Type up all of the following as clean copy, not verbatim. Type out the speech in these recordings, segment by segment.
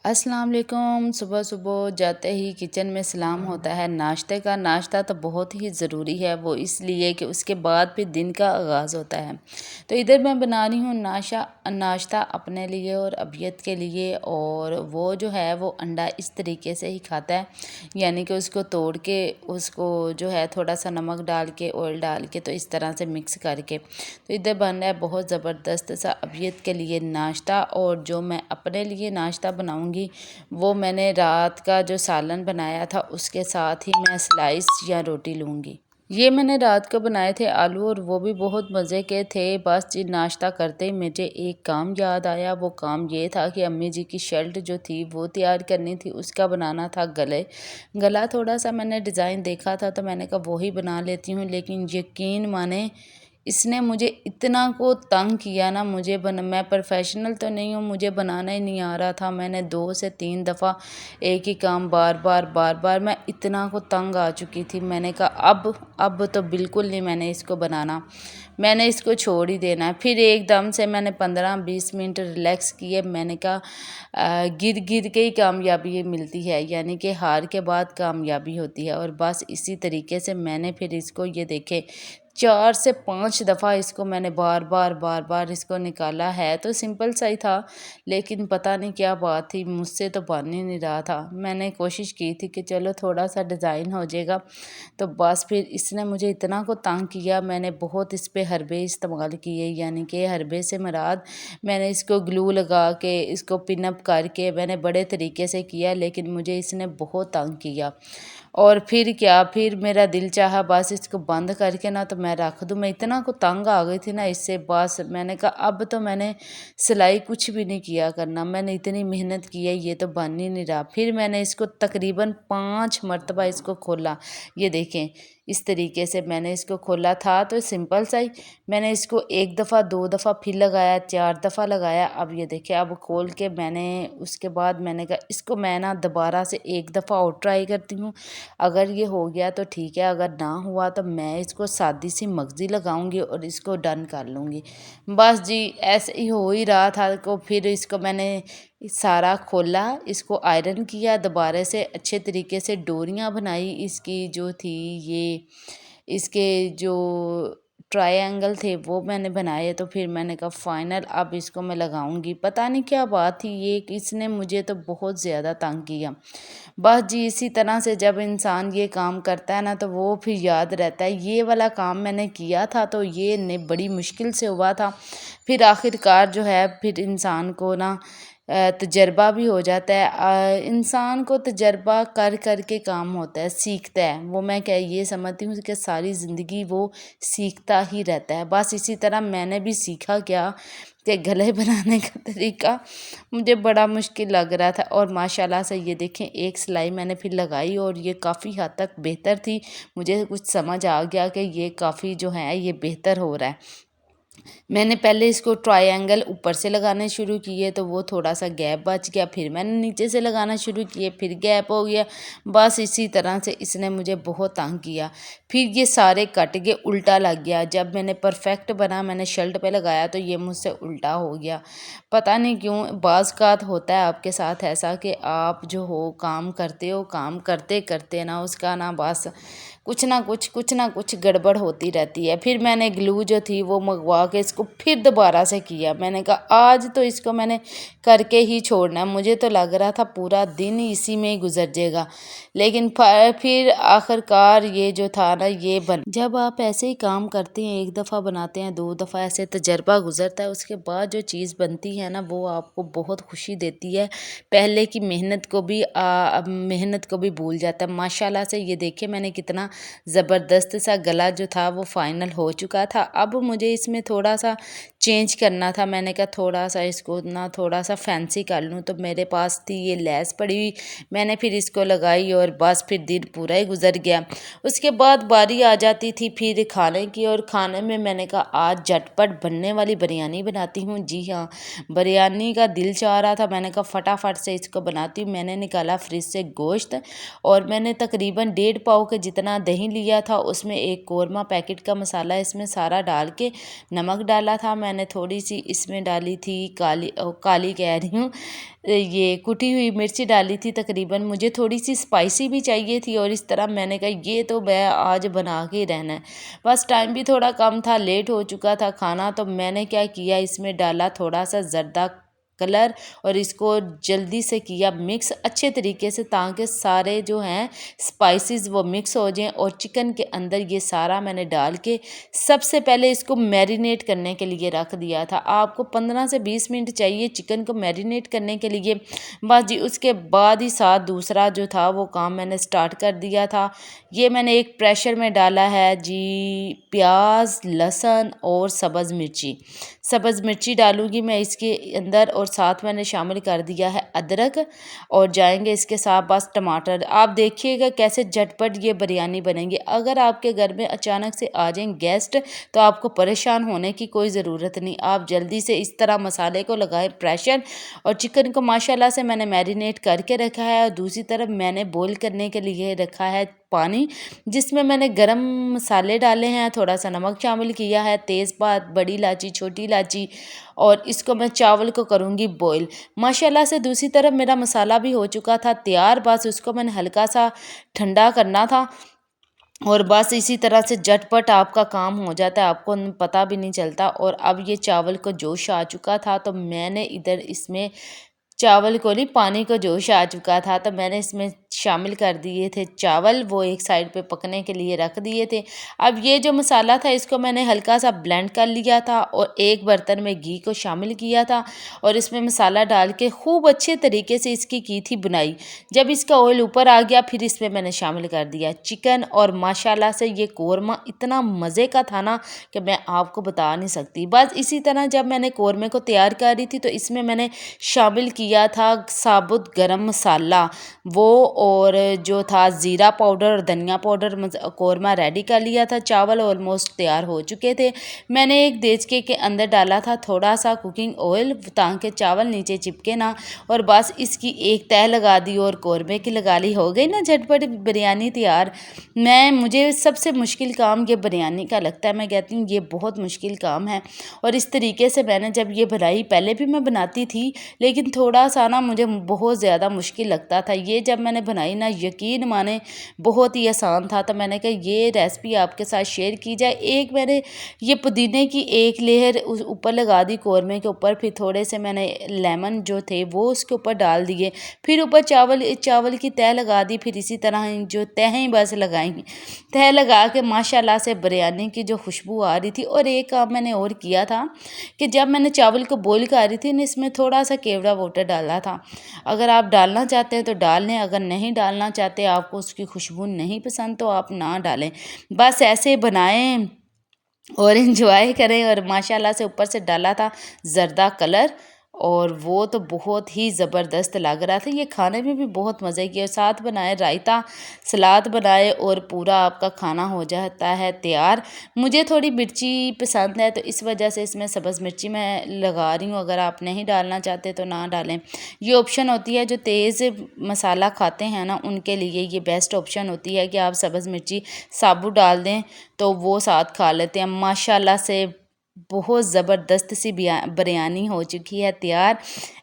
अस्सलाम वालेकुम। सुबह सुबह जाते ही किचन में सलाम होता है नाश्ते का। नाश्ता तो बहुत ही ज़रूरी है, वो इसलिए कि उसके बाद फिर दिन का आगाज़ होता है। तो इधर मैं बना रही हूँ नाश्ता अपने लिए और अबियत के लिए। और वो जो है वो अंडा इस तरीके से ही खाता है, यानी कि उसको तोड़ के उसको जो है थोड़ा सा नमक डाल के ऑयल डाल के तो इस तरह से मिक्स करके तो इधर बन रहा है बहुत ज़बरदस्त सा अबियत के लिए नाश्ता। और जो मैं अपने लिए नाश्ता बनाऊंगी वो मैंने रात का जो सालन बनाया था उसके साथ ही मैं स्लाइस या रोटी लूँगी। ये मैंने रात को बनाए थे आलू, और वो भी बहुत मज़े के थे। बस जी नाश्ता करते ही मुझे एक काम याद आया। वो काम ये था कि अम्मी जी की शर्ट जो थी वो तैयार करनी थी, उसका बनाना था गला थोड़ा सा मैंने डिज़ाइन देखा था तो मैंने कहा वही बना लेती हूँ। लेकिन यकीन माने इसने मुझे इतना को तंग किया ना, मैं प्रोफेशनल तो नहीं हूँ, मुझे बनाना ही नहीं आ रहा था। मैंने 2 से 3 दफ़ा एक ही काम बार बार मैं इतना को तंग आ चुकी थी। मैंने कहा अब तो बिल्कुल नहीं मैंने इसको बनाना, मैंने इसको छोड़ ही देना है। फिर एकदम से मैंने 15-20 मिनट रिलैक्स किए। मैंने कहा गिर गिर के ही कामयाबी मिलती है, यानी कि हार के बाद कामयाबी होती है। और बस इसी तरीके से मैंने फिर इसको ये देखे 4 से 5 दफ़ा इसको मैंने बार बार इसको निकाला है। तो सिंपल सा ही था, लेकिन पता नहीं क्या बात थी, मुझसे तो बन ही नहीं रहा था। मैंने कोशिश की थी कि चलो थोड़ा सा डिज़ाइन हो जाएगा, तो बस फिर इसने मुझे इतना को तंग किया। मैंने बहुत इस पे हरबे इस्तेमाल किए, यानी कि हरबे से मुराद मैंने इसको ग्लू लगा के इसको पिन अप करके मैंने बड़े तरीके से किया, लेकिन मुझे इसने बहुत तंग किया। और फिर क्या, फिर मेरा दिल चाहा बस इसको बंद करके ना तो मैं रख दूँ। मैं इतना को तंग आ गई थी ना इससे, बस मैंने कहा अब तो मैंने सिलाई कुछ भी नहीं किया करना, मैंने इतनी मेहनत की है, ये तो बन ही नहीं रहा। फिर मैंने इसको तकरीबन 5 मरतबा इसको खोला। ये देखें इस तरीके से मैंने इसको खोला था, तो सिंपल सा ही मैंने इसको 1 दफ़ा 2 दफ़ा फिर लगाया, 4 दफ़ा लगाया। अब ये देखिए, अब खोल के मैंने उसके बाद मैंने कहा इसको मैं ना दोबारा से 1 दफ़ा और ट्राई करती हूँ। अगर ये हो गया तो ठीक है, अगर ना हुआ तो मैं इसको सादी सी मगज़ी लगाऊंगी और इसको डन कर लूँगी। बस जी ऐसे ही हो ही रहा था। को फिर इसको मैंने सारा खोला, इसको आयरन किया दोबारा से अच्छे तरीके से, डोरियाँ बनाई इसकी जो थी, ये इसके जो ट्रायंगल थे वो मैंने बनाए। तो फिर मैंने कहा फाइनल अब इसको मैं लगाऊंगी। पता नहीं क्या बात थी, ये इसने मुझे तो बहुत ज़्यादा तंग किया। बस जी इसी तरह से जब इंसान ये काम करता है ना तो वो फिर याद रहता है। ये वाला काम मैंने किया था तो ये ने बड़ी मुश्किल से हुआ था। फिर आखिरकार जो है फिर इंसान को ना तजर्बा भी हो जाता है। इंसान को तजर्बा कर कर के काम होता है, सीखता है वो। मैं क्या ये समझती हूँ कि सारी ज़िंदगी वो सीखता ही रहता है। बस इसी तरह मैंने भी सीखा क्या कि गले बनाने का तरीका मुझे बड़ा मुश्किल लग रहा था। और माशाल्लाह से ये देखें एक सिलाई मैंने फिर लगाई और ये काफ़ी हद तक बेहतर थी। मुझे कुछ समझ आ गया कि ये काफ़ी जो है ये बेहतर हो रहा है। मैंने पहले इसको ट्रायंगल ऊपर से लगाने शुरू किए तो वो थोड़ा सा गैप बच गया, फिर मैंने नीचे से लगाना शुरू किए, फिर गैप हो गया। बस इसी तरह से इसने मुझे बहुत तंग किया। फिर ये सारे कट के उल्टा लग गया। जब मैंने परफेक्ट बना, मैंने शर्ट पे लगाया तो ये मुझसे उल्टा हो गया। पता नहीं क्यों बाज़ होता है आपके साथ ऐसा कि आप जो हो काम करते हो, काम करते करते ना उसका ना बस कुछ ना कुछ गड़बड़ होती रहती है। फिर मैंने ग्लू जो थी वो मंगवा के इसको फिर दोबारा से किया। मैंने कहा आज तो इसको मैंने करके ही छोड़ना है। मुझे तो लग रहा था पूरा दिन इसी में ही गुजर जाएगा, लेकिन फिर आखिरकार ये जो था ना ये बन। जब आप ऐसे ही काम करते हैं, एक दफ़ा बनाते हैं, 2 दफ़ा ऐसे तजर्बा गुजरता है, उसके बाद जो चीज़ बनती है ना वो आपको बहुत खुशी देती है। पहले की मेहनत को भी भूल जाता है। माशाल्लाह से ये देखिए मैंने कितना ज़बरदस्त सा गला जो था वो फाइनल हो चुका था। अब मुझे इसमें थोड़ा सा चेंज करना था। मैंने कहा थोड़ा सा इसको ना थोड़ा सा फैंसी कर लूँ, तो मेरे पास थी ये लेस पड़ी हुई, मैंने फिर इसको लगाई और बस फिर दिन पूरा ही गुजर गया। उसके बाद बारी आ जाती थी फिर खाने की, और खाने में मैंने कहा आज झटपट बनने वाली बिरयानी बनाती हूँ। जी हाँ, बिरयानी का दिल चाह रहा था। मैंने कहा फटाफट से इसको बनाती हूँ। मैंने निकाला फ्रिज से गोश्त, और मैंने तकरीबन 1.5 पाव के जितना दही लिया था, उसमें एक कौरमा पैकेट का मसाला इसमें सारा डाल के नमक डाला था मैंने। मैंने थोड़ी सी इसमें डाली थी काली कह रही हूँ, ये कुटी हुई मिर्ची डाली थी तकरीबन। मुझे थोड़ी सी स्पाइसी भी चाहिए थी और इस तरह मैंने कहा ये तो मैं आज बना के ही रहना है। बस टाइम भी थोड़ा कम था, लेट हो चुका था खाना, तो मैंने क्या किया, इसमें डाला थोड़ा सा जर्दा कलर और इसको जल्दी से किया मिक्स अच्छे तरीके से, ताकि सारे जो हैं स्पाइसेस वो मिक्स हो जाएं। और चिकन के अंदर ये सारा मैंने डाल के सबसे पहले इसको मैरिनेट करने के लिए रख दिया था। आपको 15 से 20 मिनट चाहिए चिकन को मैरिनेट करने के लिए, बस जी। उसके बाद ही साथ दूसरा जो था वो काम मैंने स्टार्ट कर दिया था। ये मैंने एक प्रेशर में डाला है जी प्याज, लहसुन और सब्ज़ मिर्ची डालूंगी मैं इसके अंदर, और साथ मैंने शामिल कर दिया है अदरक, और जाएंगे इसके साथ बस टमाटर। आप देखिएगा कैसे झटपट ये बिरयानी बनेगी। अगर आपके घर में अचानक से आ जाएं गेस्ट तो आपको परेशान होने की कोई ज़रूरत नहीं। आप जल्दी से इस तरह मसाले को लगाएं प्रेशर, और चिकन को माशाल्लाह से मैंने मैरिनेट करके रखा है। और दूसरी तरफ मैंने बॉईल करने के लिए रखा है पानी, जिसमें मैंने गरम मसाले डाले हैं, थोड़ा सा नमक शामिल किया है, तेज़पात, बड़ी इलायची, छोटी इलायची, और इसको मैं चावल को करूँगी बॉईल। माशाल्लाह से दूसरी तरफ मेरा मसाला भी हो चुका था तैयार, बस उसको मैंने हल्का सा ठंडा करना था। और बस इसी तरह से झटपट आपका काम हो जाता है, आपको पता भी नहीं चलता। और अब ये चावल को जोश आ चुका था, तो मैंने इधर इसमें चावल को नहीं, पानी को जोश आ चुका था, तो मैंने इसमें शामिल कर दिए थे चावल, वो एक साइड पे पकने के लिए रख दिए थे। अब ये जो मसाला था इसको मैंने हल्का सा ब्लेंड कर लिया था और एक बर्तन में घी को शामिल किया था और इसमें मसाला डाल के खूब अच्छे तरीके से इसकी की थी बुनाई। जब इसका ऑयल ऊपर आ गया फिर इसमें मैंने शामिल कर दिया चिकन, और माशाल्लाह से ये कौरमा इतना मज़े का था ना कि मैं आपको बता नहीं सकती। बस इसी तरह जब मैंने कौरमे को तैयार कर रही थी तो इसमें मैंने शामिल किया था साबुत गरम मसाला वो, और जो था ज़ीरा पाउडर और धनिया पाउडर। कौरमा रेडी कर लिया था, चावल ऑलमोस्ट तैयार हो चुके थे। मैंने एक देचके के अंदर डाला था थोड़ा सा कुकिंग ऑयल ताकि चावल नीचे चिपके ना, और बस इसकी एक तह लगा दी और कौरमे की लगा ली। हो गई ना झटपट बिरयानी तैयार। मुझे सबसे मुश्किल काम ये बिरयानी का लगता है, मैं कहती हूँ ये बहुत मुश्किल काम है। और इस तरीके से मैंने जब ये बनाई, पहले भी मैं बनाती थी लेकिन थोड़ा सा ना मुझे बहुत ज़्यादा मुश्किल लगता था। ये जब मैंने बनाई ना, यकीन माने बहुत ही आसान था। तो मैंने कहा ये रेसिपी आपके साथ शेयर की जाए। एक मैंने ये पुदीने की एक लेयर ऊपर लगा दी कौरमे के ऊपर, फिर थोड़े से मैंने लेमन जो थे वो उसके ऊपर डाल दिए, फिर ऊपर चावल की तह लगा दी, फिर इसी तरह जो तहें बस लगाई, तह लगा के माशाल्लाह से बिरयानी की जो खुशबू आ रही थी। और एक काम मैंने और किया था कि जब मैंने चावल को बॉईल कर रही थी ना, इसमें थोड़ा सा केवड़ा वाटर डाला था। अगर आप डालना चाहते हैं तो डाल लें, अगर नहीं डालना चाहते, आपको उसकी खुशबू नहीं पसंद तो आप ना डालें। बस ऐसे बनाएं और एंजॉय करें। और माशाल्लाह से ऊपर से डाला था जर्दा कलर, और वो तो बहुत ही ज़बरदस्त लग रहा था। ये खाने में भी बहुत मज़े की, और साथ बनाए रायता, सलाद बनाए, और पूरा आपका खाना हो जाता है तैयार। मुझे थोड़ी मिर्ची पसंद है तो इस वजह से इसमें सब्ज़ मिर्ची मैं लगा रही हूँ। अगर आप नहीं डालना चाहते तो ना डालें, ये ऑप्शन होती है। जो तेज़ मसाला खाते हैं ना उनके लिए ये बेस्ट ऑप्शन होती है कि आप सब्ज़ मिर्ची साबुत डाल दें तो वो साथ खा लेते हैं। माशाल्लाह से बहुत ज़बरदस्त सी बिरयानी हो चुकी है तैयार।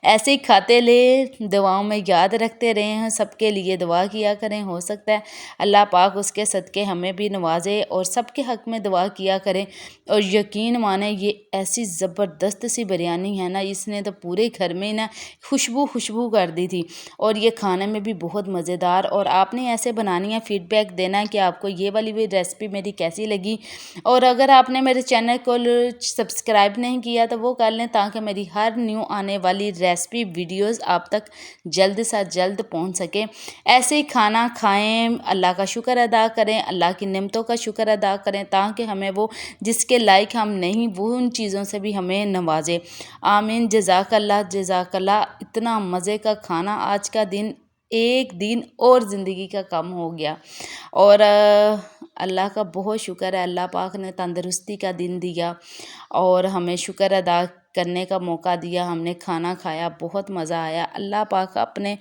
ऐसे ही खाते ले, दुआओं में याद रखते रहे हैं, सबके लिए दुआ किया करें। हो सकता है अल्लाह पाक उसके सदक़े हमें भी नवाजे, और सबके हक़ में दुआ किया करें। और यकीन माने ये ऐसी ज़बरदस्त सी बिरयानी है ना, इसने तो पूरे घर में ना खुशबू कर दी थी, और ये खाने में भी बहुत मज़ेदार। और आपने ऐसे बनानी है, फ़ीडबैक देना है कि आपको ये वाली भी रेसिपी मेरी कैसी लगी। और अगर आपने मेरे चैनल को सब्सक्राइब नहीं किया तो वो कर लें, ताकि मेरी हर न्यू आने वाली रेसिपी वीडियोस आप तक जल्द से जल्द पहुंच सके। ऐसे ही खाना खाएं, अल्लाह का शुक्र अदा करें, अल्लाह की नेमतों का शुक्र अदा करें, ताकि हमें वो जिसके लायक हम नहीं वो उन चीज़ों से भी हमें नवाजे। आमीन। जज़ाकल्लाह। इतना मज़े का खाना, आज का दिन एक दिन और ज़िंदगी का कम हो गया। और अल्लाह का बहुत शुक्र है, अल्लाह पाक ने तंदुरुस्ती का दिन दिया और हमें शुक्र अदा करने का मौका दिया। हमने खाना खाया, बहुत मज़ा आया। अल्लाह पाक अपने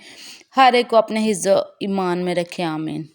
हर एक को अपने हिज़्ज़ो ईमान में रखे। आमीन।